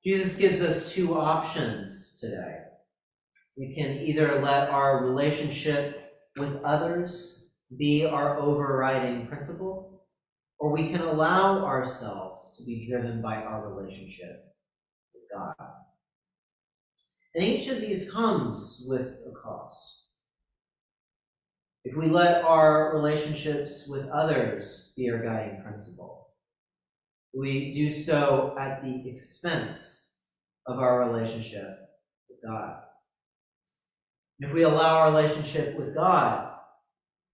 Jesus gives us two options today. We can either let our relationship with others be our overriding principle, or we can allow ourselves to be driven by our relationship with God. And each of these comes with a cost. If we let our relationships with others be our guiding principle, we do so at the expense of our relationship with God. If we allow our relationship with God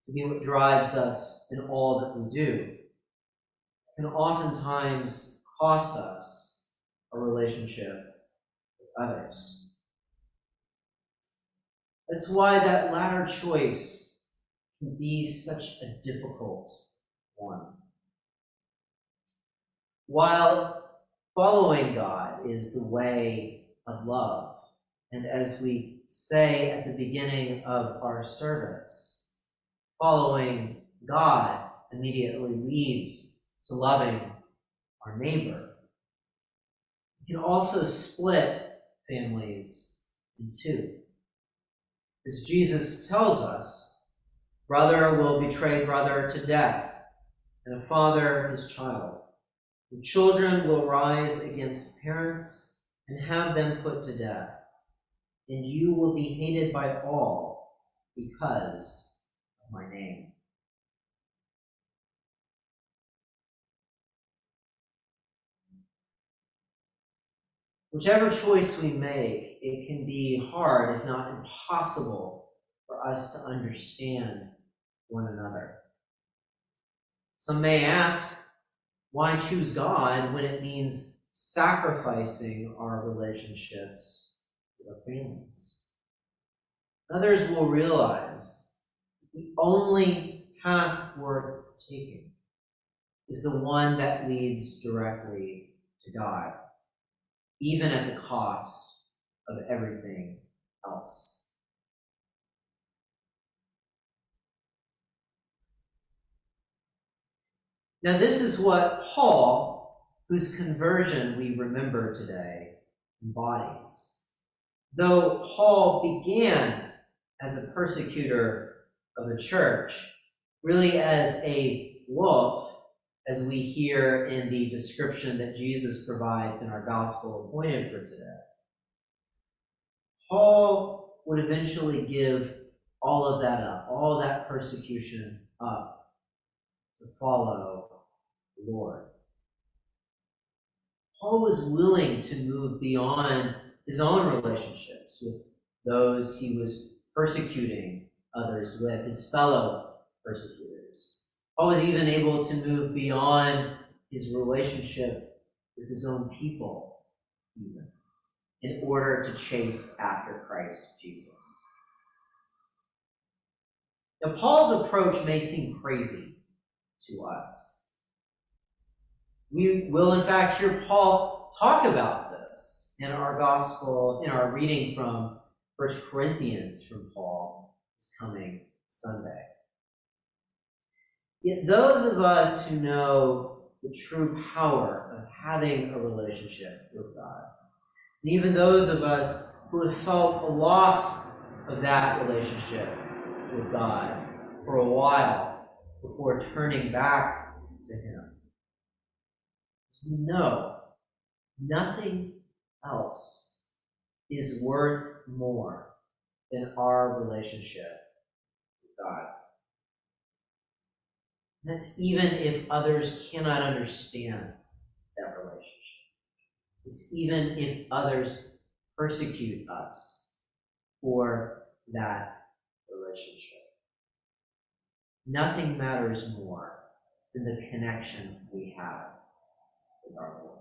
to be what drives us in all that we do, it can oftentimes cost us a relationship with others. That's why that latter choice can be such a difficult one. While following God is the way of love, and as we say at the beginning of our service, following God immediately leads to loving our neighbor. It can also split families in two. As Jesus tells us, brother will betray brother to death, and a father his child. And children will rise against parents and have them put to death. And you will be hated by all because of my name. Whichever choice we make, it can be hard, if not impossible, for us to understand one another. Some may ask, why choose God when it means sacrificing our relationships with our families? Others will realize the only path worth taking is the one that leads directly to God, even at the cost of everything else. Now, this is what Paul, whose conversion we remember today, embodies. Though Paul began as a persecutor of the church, really as a wolf, as we hear in the description that Jesus provides in our gospel appointed for today, Paul would eventually give all of that up, all that persecution up, to follow the Lord. Paul was willing to move beyond his own relationships with those he was persecuting others with, his fellow persecutors. Paul was even able to move beyond his relationship with his own people, even, in order to chase after Christ Jesus. Now, Paul's approach may seem crazy to us. We will, in fact, hear Paul talk about this in our gospel, in our reading from 1 Corinthians from Paul this coming Sunday. Yet those of us who know the true power of having a relationship with God, and even those of us who have felt a loss of that relationship with God for a while before turning back to Him, we know nothing else is worth more than our relationship with God. That's even if others cannot understand that relationship. It's even if others persecute us for that relationship. Nothing matters more than the connection we have with our Lord.